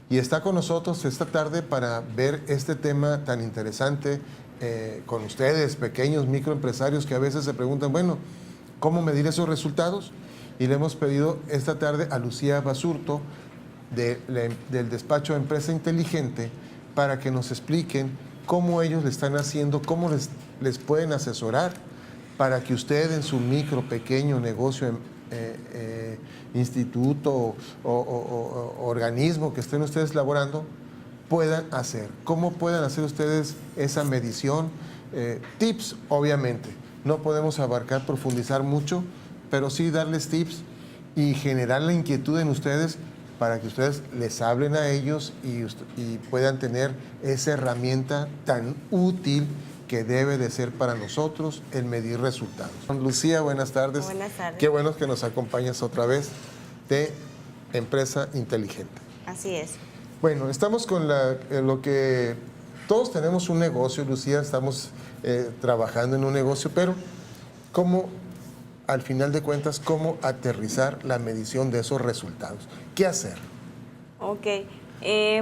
y está con nosotros esta tarde para ver este tema tan interesante con ustedes, pequeños microempresarios que a veces se preguntan, bueno, ¿cómo medir esos resultados? Y le hemos pedido esta tarde a Lucía Basurto del despacho Empresa Inteligente para que nos expliquen cómo ellos le están haciendo, cómo les pueden asesorar para que usted en su micro, pequeño negocio, instituto o organismo que estén ustedes laborando, puedan hacer. ¿Cómo puedan hacer ustedes esa medición? Tips, obviamente. No podemos abarcar, profundizar mucho, pero sí darles tips y generar la inquietud en ustedes para que ustedes les hablen a ellos y puedan tener esa herramienta tan útil que debe de ser para nosotros el medir resultados. Lucía, buenas tardes. Buenas tardes. Qué bueno que nos acompañas otra vez de Empresa Inteligente. Así es. Bueno, estamos con lo que todos tenemos un negocio, Lucía, estamos trabajando en un negocio, pero ¿cómo, al final de cuentas, cómo aterrizar la medición de esos resultados? ¿Qué hacer? Ok.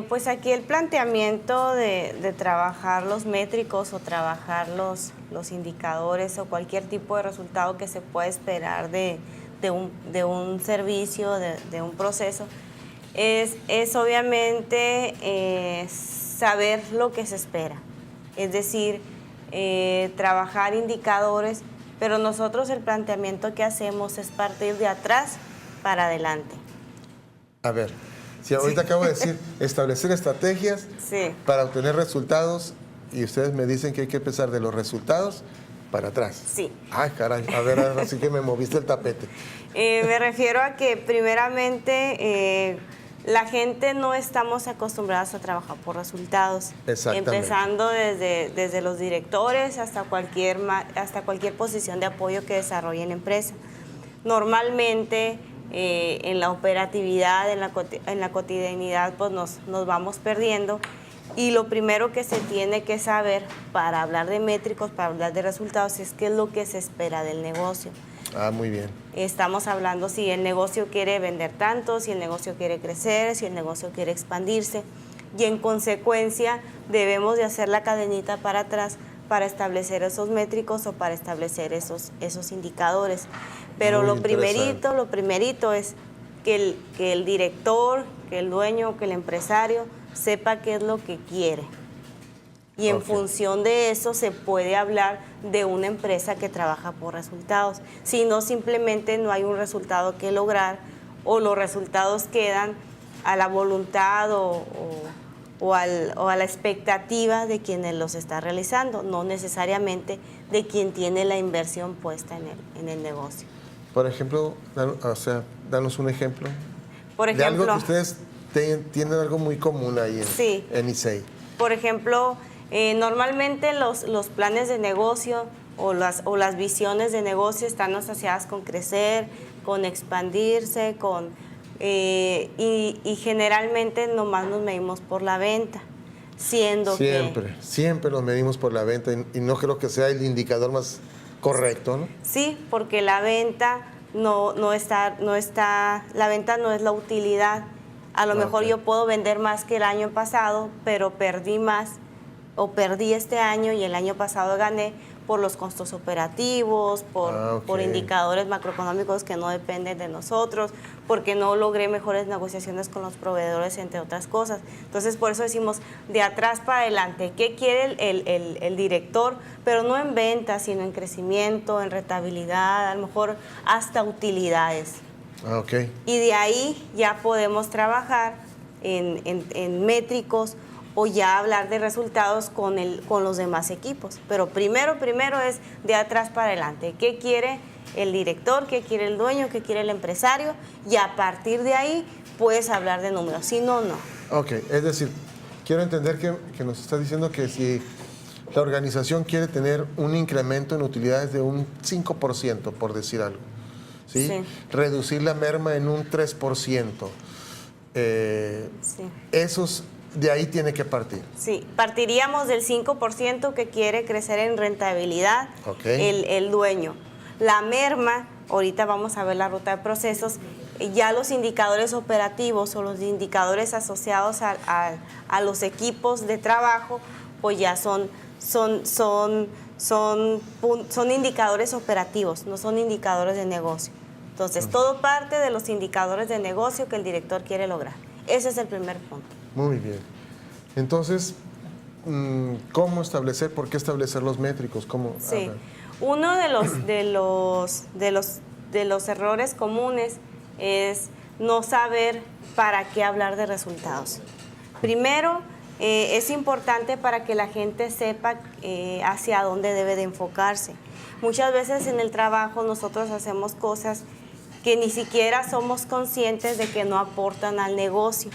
Pues aquí el planteamiento de trabajar los métricos o trabajar los indicadores o cualquier tipo de resultado que se pueda esperar de un servicio, de un proceso, es obviamente saber lo que se espera. Es decir, trabajar indicadores, pero nosotros el planteamiento que hacemos es partir de atrás para adelante. A ver, si ahorita Sí. acabo de decir establecer estrategias Sí. para obtener resultados y ustedes me dicen que hay que empezar de los resultados para atrás. Sí. Ay, caray, a ver, ahora sí que me moviste el tapete. Me refiero a que primeramente la gente no estamos acostumbrados a trabajar por resultados. Exactamente. Empezando desde los directores hasta cualquier posición de apoyo que desarrolle en empresa. Normalmente en la operatividad, en la cotidianidad, pues nos vamos perdiendo. Y lo primero que se tiene que saber para hablar de métricos, para hablar de resultados, es qué es lo que se espera del negocio. Ah, muy bien. Estamos hablando si el negocio quiere vender tanto, si el negocio quiere crecer, si el negocio quiere expandirse. Y en consecuencia debemos de hacer la cadenita para atrás para establecer esos métricos o para establecer esos indicadores. Pero Muy lo primerito es que el director, que el dueño, que el empresario sepa qué es lo que quiere. Y en función de eso se puede hablar de una empresa que trabaja por resultados. Si no, simplemente no hay un resultado que lograr o los resultados quedan a la voluntad o a la expectativa de quienes los está realizando, no necesariamente de quien tiene la inversión puesta en el negocio. Por ejemplo, danos un ejemplo. Por ejemplo, de algo que ustedes tienen algo muy común ahí en ISEI. Por ejemplo, normalmente los planes de negocio o las visiones de negocio están asociadas con crecer, con expandirse, y generalmente nomás nos medimos por la venta, Siempre nos medimos por la venta y no creo que sea el indicador más correcto, ¿no? Sí, porque la venta la venta no es la utilidad. A lo mejor yo puedo vender más que el año pasado, pero perdí más o perdí este año y el año pasado gané por los costos operativos, por indicadores macroeconómicos que no dependen de nosotros, porque no logré mejores negociaciones con los proveedores, entre otras cosas. Entonces, por eso decimos de atrás para adelante. ¿Qué quiere el director? Pero no en ventas, sino en crecimiento, en rentabilidad, a lo mejor hasta utilidades. Y de ahí ya podemos trabajar en métricos o ya hablar de resultados con los demás equipos. Pero primero es de atrás para adelante. ¿Qué quiere el director? ¿Qué quiere el dueño? ¿Qué quiere el empresario? Y a partir de ahí puedes hablar de números. Si no, no. Ok, es decir, quiero entender que nos está diciendo que si la organización quiere tener un incremento en utilidades de un 5%, por decir algo, ¿sí? Reducir la merma en un 3%, esos... De ahí tiene que partir. Sí, partiríamos del 5% que quiere crecer en rentabilidad el dueño. La merma, ahorita vamos a ver la ruta de procesos, ya los indicadores operativos o los indicadores asociados a los equipos de trabajo, pues ya son indicadores operativos, no son indicadores de negocio. Entonces, todo parte de los indicadores de negocio que el director quiere lograr. Ese es el primer punto. Muy bien. Entonces, ¿cómo establecer, por qué establecer los métricos? ¿Cómo? Sí. Uno de los errores comunes es no saber para qué hablar de resultados. Primero, es importante para que la gente sepa hacia dónde debe de enfocarse. Muchas veces en el trabajo nosotros hacemos cosas que ni siquiera somos conscientes de que no aportan al negocio.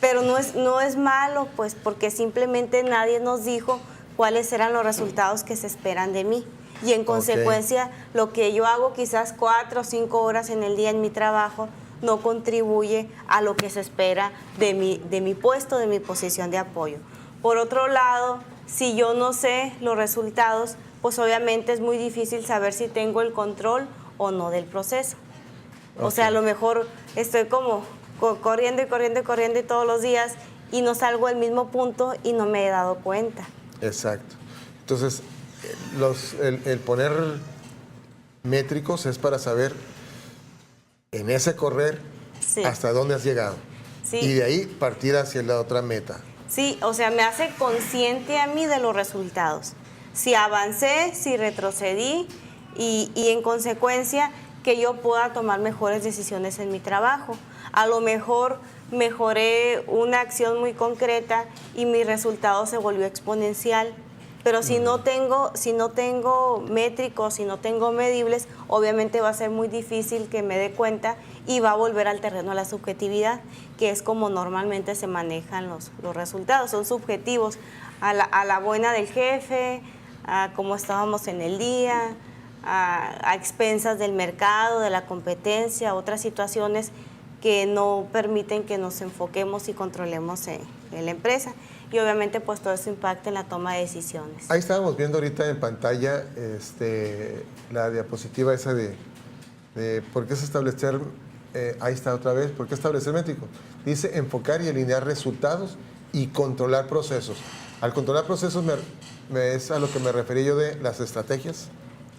Pero no es malo, pues, porque simplemente nadie nos dijo cuáles eran los resultados que se esperan de mí. Y en consecuencia, lo que yo hago quizás 4 o 5 horas en el día en mi trabajo no contribuye a lo que se espera de mi puesto, de mi posición de apoyo. Por otro lado, si yo no sé los resultados, pues obviamente es muy difícil saber si tengo el control o no del proceso. O sea, a lo mejor estoy como corriendo y todos los días y no salgo al mismo punto y no me he dado cuenta. Exacto. Entonces, el poner métricos es para saber en ese correr hasta dónde has llegado. Sí. Y de ahí partir hacia la otra meta. Sí, o sea, me hace consciente a mí de los resultados. Si avancé, si retrocedí y en consecuencia que yo pueda tomar mejores decisiones en mi trabajo. A lo mejor mejoré una acción muy concreta y mi resultado se volvió exponencial. Pero si no tengo métricos, si no tengo medibles, obviamente va a ser muy difícil que me dé cuenta y va a volver al terreno de la subjetividad, que es como normalmente se manejan los resultados. Son subjetivos a la buena del jefe, a cómo estábamos en el día, a expensas del mercado, de la competencia, otras situaciones que no permiten que nos enfoquemos y controlemos en la empresa. Y obviamente pues todo eso impacta en la toma de decisiones. Ahí estábamos viendo ahorita en pantalla la diapositiva esa de por qué se establecer, ahí está otra vez, por qué establecer métricos. Dice enfocar y alinear resultados y controlar procesos. Al controlar procesos es a lo que me referí yo de las estrategias.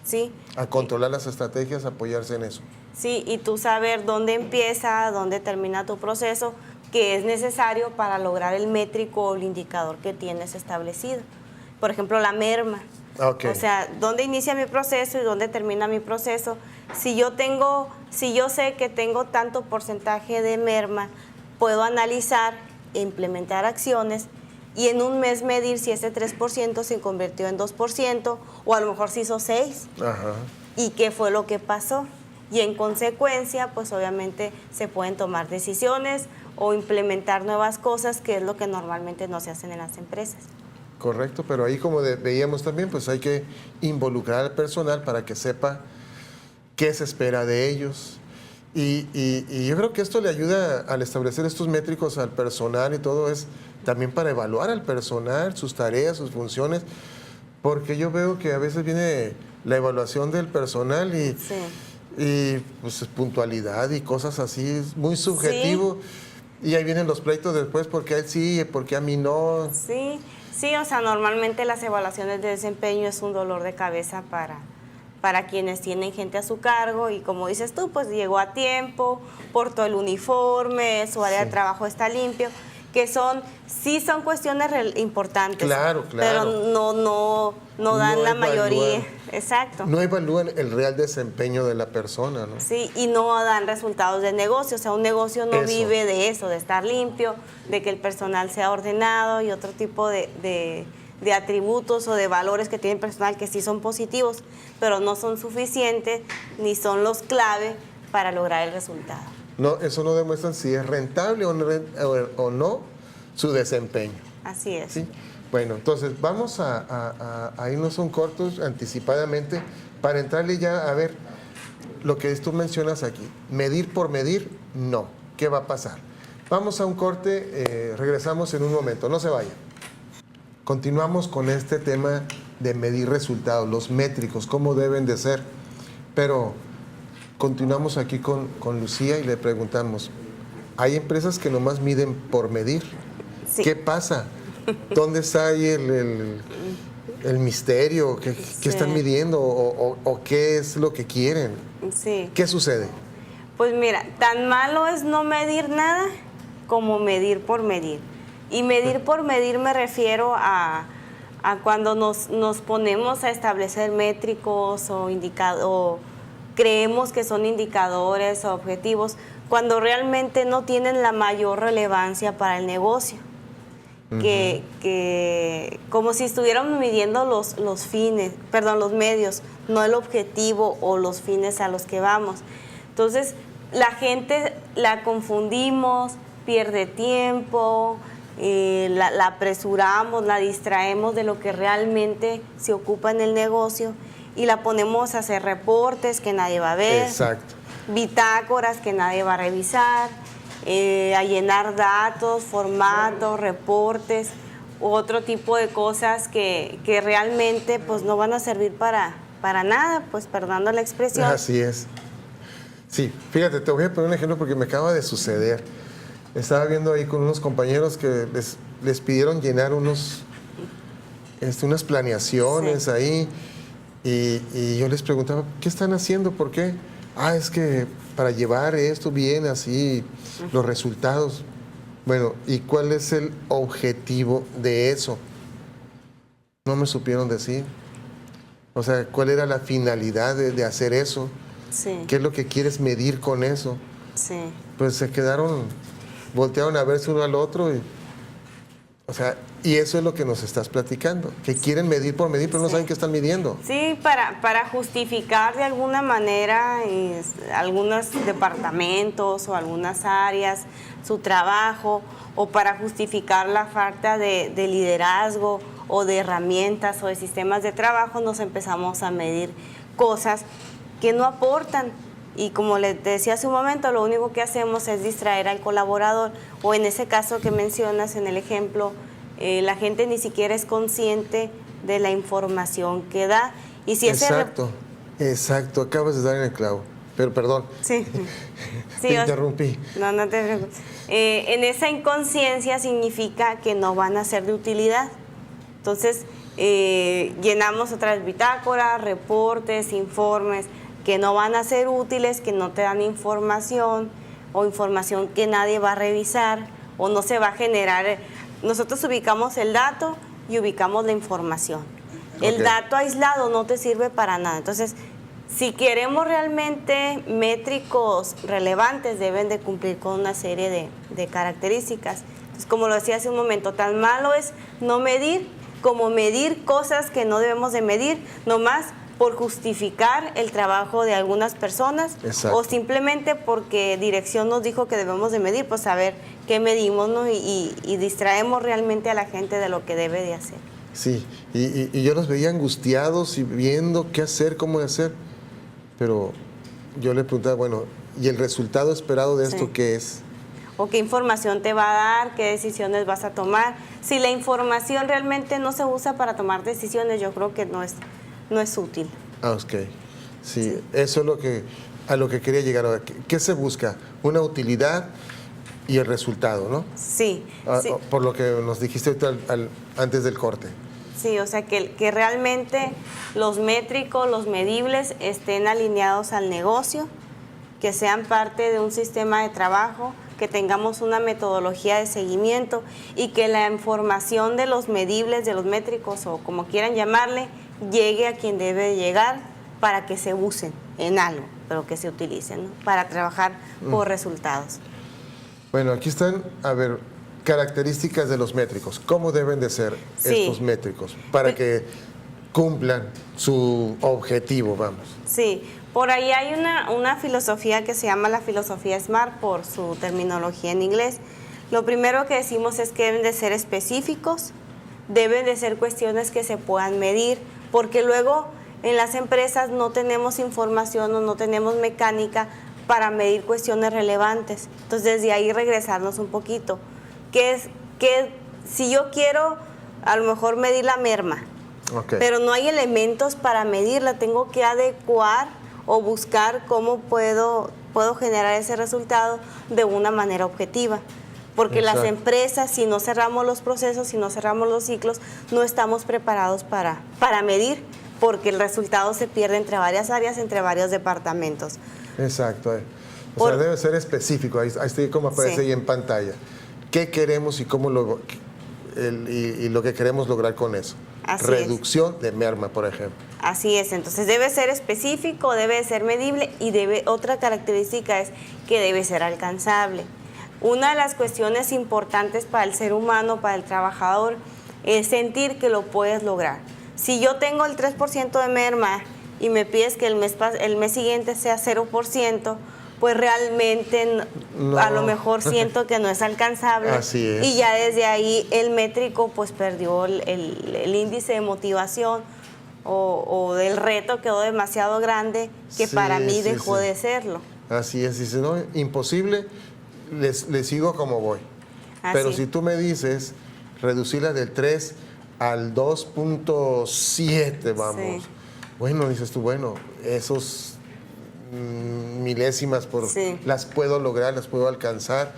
Sí. A controlar las estrategias, apoyarse en eso. Sí, y tú saber dónde empieza, dónde termina tu proceso, que es necesario para lograr el métrico o el indicador que tienes establecido. Por ejemplo, la merma. Okay. O sea, dónde inicia mi proceso y dónde termina mi proceso. Si yo sé que tengo tanto porcentaje de merma, puedo analizar e implementar acciones y en un mes medir si ese 3% se convirtió en 2% o a lo mejor se hizo 6%. Ajá. ¿Y qué fue lo que pasó? Y en consecuencia, pues obviamente se pueden tomar decisiones o implementar nuevas cosas, que es lo que normalmente no se hacen en las empresas. Correcto, pero ahí como veíamos también, pues hay que involucrar al personal para que sepa qué se espera de ellos. Y yo creo que esto le ayuda al establecer estos métricos al personal y todo es también para evaluar al personal, sus tareas, sus funciones, porque yo veo que a veces viene la evaluación del personal y pues puntualidad y cosas así, es muy subjetivo. Sí. Y ahí vienen los pleitos después, porque a él sí, porque a mí no. Sí, o sea, normalmente las evaluaciones de desempeño es un dolor de cabeza para quienes tienen gente a su cargo y como dices tú, pues llegó a tiempo, portó el uniforme, su área de trabajo está limpio, que son cuestiones importantes. Claro. Pero no dan la mayoría. Exacto. No evalúan el real desempeño de la persona, ¿no? Sí, y no dan resultados de negocio. O sea, un negocio no vive de eso, de estar limpio, de que el personal sea ordenado y otro tipo de atributos o de valores que tiene el personal que sí son positivos, pero no son suficientes ni son los clave para lograr el resultado. No, eso no demuestra si es rentable o no su desempeño. Así es. ¿Sí? Bueno, entonces vamos a irnos un cortos anticipadamente para entrarle ya a ver lo que tú mencionas aquí. Medir por medir, no. ¿Qué va a pasar? Vamos a un corte, regresamos en un momento, no se vayan. Continuamos con este tema de medir resultados, los métricos, cómo deben de ser. Pero continuamos aquí con Lucía y le preguntamos, hay empresas que nomás miden por medir. Sí. ¿Qué pasa? ¿Dónde está ahí el misterio? ¿Qué están midiendo? ¿O qué es lo que quieren? Sí. ¿Qué sucede? Pues mira, tan malo es no medir nada como medir por medir. Y medir por medir me refiero a cuando nos ponemos a establecer métricos o creemos que son indicadores o objetivos, cuando realmente no tienen la mayor relevancia para el negocio. Que como si estuviéramos midiendo los medios, no el objetivo o los fines a los que vamos. Entonces, la gente la confundimos, pierde tiempo, la apresuramos, la distraemos de lo que realmente se ocupa en el negocio y la ponemos a hacer reportes que nadie va a ver, exacto, bitácoras que nadie va a revisar, a llenar datos, formatos, reportes, u otro tipo de cosas que realmente pues no van a servir para nada, pues perdonando la expresión. Así es. Sí, fíjate, te voy a poner un ejemplo porque me acaba de suceder. Estaba viendo ahí con unos compañeros que les pidieron llenar unas planeaciones Sí. ahí y yo les preguntaba, ¿qué están haciendo? ¿Por qué? Es que para llevar esto bien así, los resultados. Bueno, ¿y cuál es el objetivo de eso? No me supieron decir. O sea, ¿cuál era la finalidad de hacer eso? Sí. ¿Qué es lo que quieres medir con eso? Sí. Pues se voltearon a verse uno al otro y eso es lo que nos estás platicando, que quieren medir por medir, pero no saben qué están midiendo. Sí, para justificar de alguna manera algunos departamentos o algunas áreas, su trabajo, o para justificar la falta de liderazgo o de herramientas o de sistemas de trabajo, nos empezamos a medir cosas que no aportan. Y como les decía hace un momento, lo único que hacemos es distraer al colaborador, o en ese caso que mencionas en el ejemplo, la gente ni siquiera es consciente de la información que da. Y si Exacto, acabas de dar en el clavo, pero perdón. Sí. Te interrumpí. No te preocupes. En esa inconsciencia significa que no van a ser de utilidad. Entonces, llenamos otras bitácoras, reportes, informes que no van a ser útiles, que no te dan información o información que nadie va a revisar o no se va a generar. Nosotros ubicamos el dato y ubicamos la información. Okay. El dato aislado no te sirve para nada. Entonces, si queremos realmente métricos relevantes, deben de cumplir con una serie de características. Entonces, como lo decía hace un momento, tan malo es no medir como medir cosas que no debemos de medir, nomás por justificar el trabajo de algunas personas. Exacto. O simplemente porque dirección nos dijo que debemos de medir, pues saber qué medimos, ¿no? y distraemos realmente a la gente de lo que debe de hacer. Sí, y yo los veía angustiados y viendo qué hacer, cómo hacer, pero yo le preguntaba, bueno, ¿y el resultado esperado de esto qué es? O qué información te va a dar, qué decisiones vas a tomar. Si la información realmente no se usa para tomar decisiones, yo creo que no es útil. Ok. Sí, eso es a lo que quería llegar ahora. ¿Qué se busca? Una utilidad y el resultado, ¿no? Sí. Por lo que nos dijiste ahorita antes del corte. Sí, o sea, que realmente los métricos, los medibles estén alineados al negocio, que sean parte de un sistema de trabajo, que tengamos una metodología de seguimiento y que la información de los medibles, de los métricos o como quieran llamarle, llegue a quien debe llegar para que se usen en algo, pero que se utilicen, ¿no? Para trabajar por resultados. Bueno, aquí están, características de los métricos. ¿Cómo deben de ser estos métricos para que cumplan su objetivo, vamos? Sí, por ahí hay una filosofía que se llama la filosofía SMART por su terminología en inglés. Lo primero que decimos es que deben de ser específicos, deben de ser cuestiones que se puedan medir, porque luego en las empresas no tenemos información o no tenemos mecánica para medir cuestiones relevantes. Entonces, desde ahí regresarnos un poquito. Si yo quiero a lo mejor medir la merma, pero no hay elementos para medirla, tengo que adecuar o buscar cómo puedo generar ese resultado de una manera objetiva. Porque Exacto. las empresas, si no cerramos los procesos, si no cerramos los ciclos, no estamos preparados para medir, porque el resultado se pierde entre varias áreas, entre varios departamentos. Exacto. O sea, debe ser específico. Ahí estoy como aparece Sí. ahí en pantalla. ¿Qué queremos y cómo y lo que queremos lograr con eso? Así Reducción de merma, por ejemplo. Así es, entonces debe ser específico, debe ser medible y otra característica es que debe ser alcanzable. Una de las cuestiones importantes para el ser humano, para el trabajador, es sentir que lo puedes lograr. Si yo tengo el 3% de merma y me pides que el mes siguiente sea 0%, pues realmente No. a lo mejor siento que no es alcanzable. Así es. Y ya desde ahí el métrico pues perdió el índice de motivación o del reto quedó demasiado grande que Sí, para mí sí, dejó sí. de serlo. Así es. Dice, no, imposible, le sigo como voy. Pero Así. si tú me dices reducirla del 3 al 2.7, vamos. Sí. Bueno, dices tú, bueno, esos milésimas Sí. las puedo lograr, las puedo alcanzar,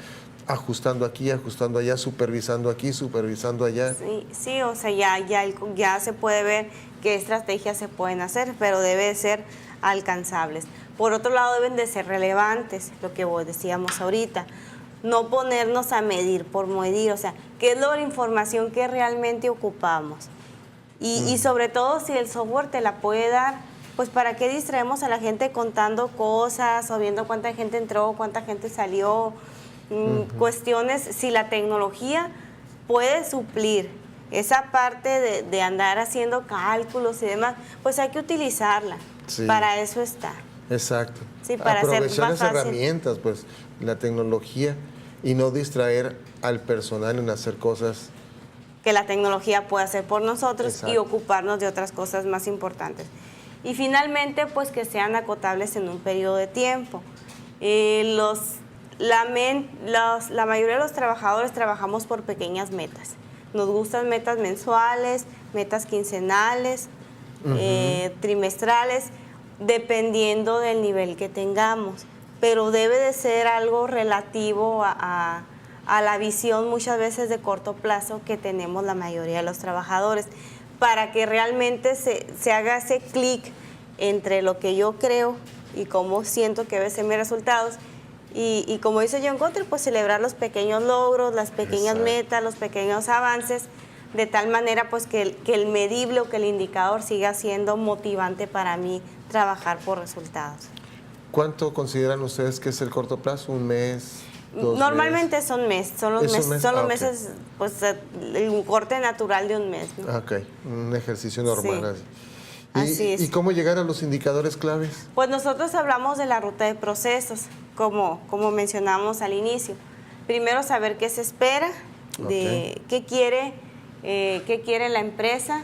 ajustando aquí, ajustando allá, supervisando aquí, supervisando allá. Sí, o sea, ya se puede ver qué estrategias se pueden hacer, pero debe de ser alcanzables. Por otro lado, deben de ser relevantes, lo que decíamos ahorita. No ponernos a medir por medir, o sea, qué es la información que realmente ocupamos. Y sobre todo, si el software te la puede dar, pues ¿para qué distraemos a la gente contando cosas o viendo cuánta gente entró, cuánta gente salió? Cuestiones, si la tecnología puede suplir esa parte de andar haciendo cálculos y demás, pues hay que utilizarla. Sí. Para eso está. Exacto. Sí, para hacer aprovechar más las fácil. herramientas, pues, la tecnología y no distraer al personal en hacer cosas. Que la tecnología puede hacer por nosotros. Exacto. Y ocuparnos de otras cosas más importantes. Y finalmente, pues que sean acotables en un periodo de tiempo. La mayoría de los trabajadores trabajamos por pequeñas metas. Nos gustan metas mensuales, metas quincenales, trimestrales, dependiendo del nivel que tengamos. Pero debe de ser algo relativo a la visión muchas veces de corto plazo que tenemos la mayoría de los trabajadores, para que realmente se haga ese clic entre lo que yo creo y cómo siento que deben ser mis resultados. Y como dice John Gottman, pues celebrar los pequeños logros, las pequeñas Exacto. metas, los pequeños avances, de tal manera pues que el medible o que el indicador siga siendo motivante para mí trabajar por resultados. ¿Cuánto consideran ustedes que es el corto plazo? ¿Un mes? 2 Normalmente meses? son meses, son los ¿Es un meses, mes? son los Ah, ok. meses, pues un corte natural de un mes, ¿no? Ok, un ejercicio normal. Sí. así. Así es. ¿Y cómo llegar a los indicadores claves? Pues nosotros hablamos de la ruta de procesos, como mencionamos al inicio. Primero saber qué se espera, de qué quiere la empresa,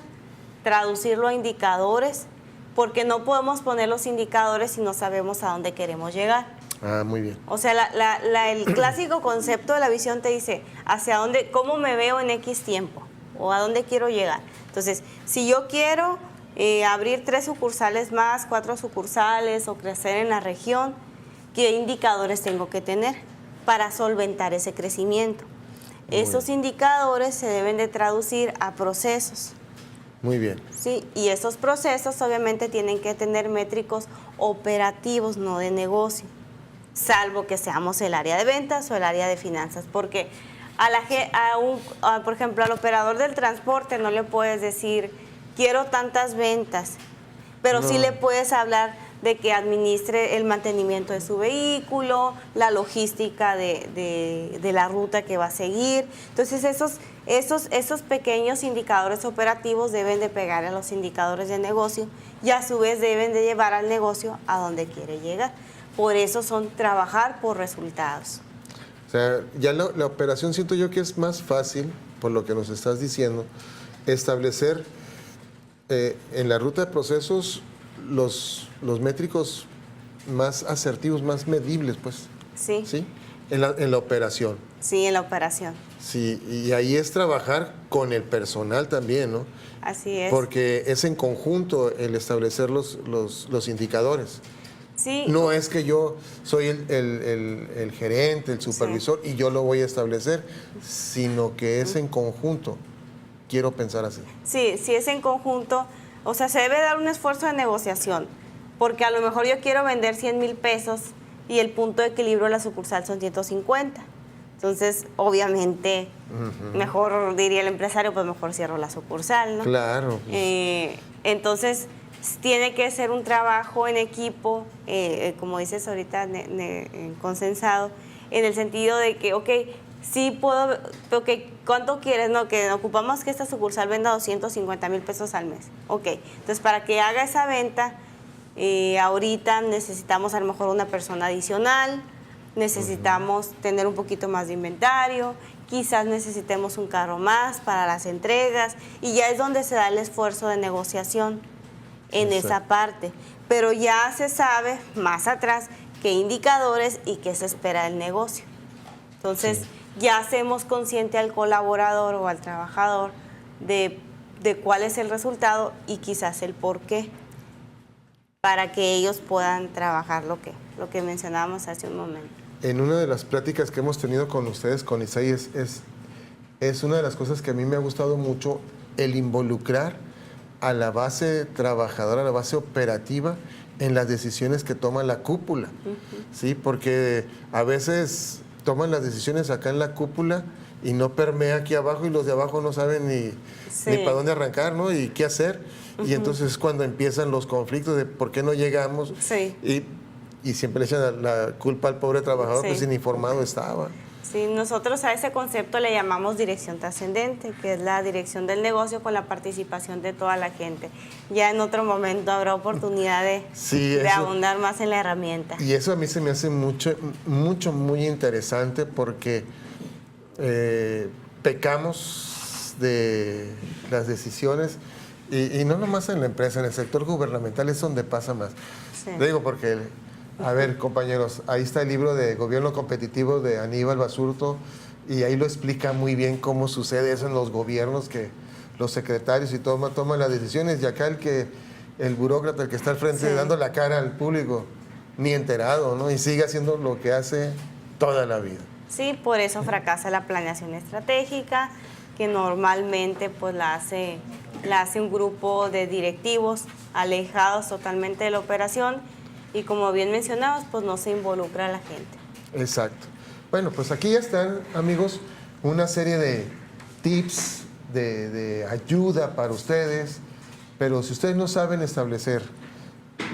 traducirlo a indicadores, porque no podemos poner los indicadores si no sabemos a dónde queremos llegar. Ah, muy bien. O sea, el clásico concepto de la visión te dice hacia dónde, cómo me veo en X tiempo o a dónde quiero llegar. Entonces, si yo quiero abrir 3 sucursales más, 4 sucursales o crecer en la región, ¿qué indicadores tengo que tener para solventar ese crecimiento? Esos indicadores se deben de traducir a procesos. Muy bien. Sí, y esos procesos obviamente tienen que tener métricos operativos, no de negocio, salvo que seamos el área de ventas o el área de finanzas, porque por ejemplo, al operador del transporte no le puedes decir, quiero tantas ventas, pero sí le puedes hablar de que administre el mantenimiento de su vehículo, la logística de la ruta que va a seguir. Entonces, esos pequeños indicadores operativos deben de pegar a los indicadores de negocio y a su vez deben de llevar al negocio a donde quiere llegar. Por eso son trabajar por resultados. O sea, ya la operación siento yo que es más fácil, por lo que nos estás diciendo, establecer en la ruta de procesos los métricos más asertivos, más medibles, pues. Sí. ¿Sí? En la operación. Sí, en la operación. Sí, y ahí es trabajar con el personal también, ¿no? Así es. Porque es en conjunto el establecer los indicadores. Sí. No es que yo soy el gerente, el supervisor y yo lo voy a establecer, sino que es en conjunto. Quiero pensar así. Sí, sí es en conjunto. O sea, se debe dar un esfuerzo de negociación, porque a lo mejor yo quiero vender 100,000 pesos y el punto de equilibrio de la sucursal son 150. Entonces, obviamente, mejor diría el empresario, pues mejor cierro la sucursal, ¿no? Claro. Pues. Entonces, tiene que ser un trabajo en equipo, como dices ahorita, consensado, en el sentido de que, ok, sí puedo, ok, ¿cuánto quieres? No, que ocupamos que esta sucursal venda 250,000 pesos al mes. Ok, entonces para que haga esa venta, ahorita necesitamos a lo mejor una persona adicional, necesitamos tener un poquito más de inventario, quizás necesitemos un carro más para las entregas, y ya es donde se da el esfuerzo de negociación en esa parte. Pero ya se sabe más atrás qué indicadores y qué se espera del negocio. Entonces, ya hacemos consciente al colaborador o al trabajador de cuál es el resultado y quizás el por qué, para que ellos puedan trabajar lo que mencionábamos hace un momento. En una de las pláticas que hemos tenido con ustedes, con Isaí, es una de las cosas que a mí me ha gustado mucho, el involucrar a la base trabajadora, a la base operativa, en las decisiones que toma la cúpula. ¿Sí? Porque a veces toman las decisiones acá en la cúpula y no permea aquí abajo, y los de abajo no saben ni para dónde arrancar, ¿no? Y qué hacer. Y entonces es cuando empiezan los conflictos de por qué no llegamos. Y siempre le echan la culpa al pobre trabajador, que sin informado estaba. Sí, nosotros a ese concepto le llamamos dirección trascendente, que es la dirección del negocio con la participación de toda la gente. Ya en otro momento habrá oportunidad de abundar más en la herramienta. Y eso a mí se me hace muy interesante, porque pecamos de las decisiones, y no nomás en la empresa, en el sector gubernamental es donde pasa más. Le digo porque... A ver, compañeros, ahí está el libro de Gobierno Competitivo de Aníbal Basurto, y ahí lo explica muy bien cómo sucede eso en los gobiernos, que los secretarios y toman las decisiones, y acá el burócrata, el que está al frente dando la cara al público, ni enterado, ¿no? Y sigue haciendo lo que hace toda la vida. Sí, por eso fracasa la planeación estratégica, que normalmente pues la hace un grupo de directivos alejados totalmente de la operación. Y como bien mencionabas, pues no se involucra a la gente. Exacto. Bueno, pues aquí ya están, amigos, una serie de tips, de ayuda para ustedes, pero si ustedes no saben establecer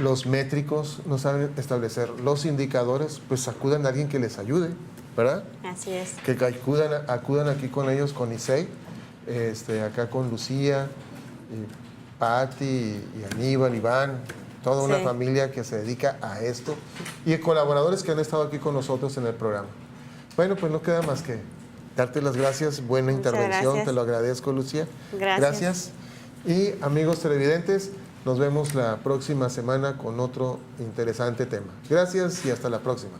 los métricos, no saben establecer los indicadores, pues acudan a alguien que les ayude, ¿verdad? Así es. Que acudan aquí con ellos, con Isaí, acá con Lucía, y Patti, y Aníbal, Iván, toda una familia que se dedica a esto, y colaboradores que han estado aquí con nosotros en el programa. Bueno, pues no queda más que darte las gracias. Buena intervención, gracias. Te lo agradezco, Lucía. Gracias. Y amigos televidentes, nos vemos la próxima semana con otro interesante tema. Gracias y hasta la próxima.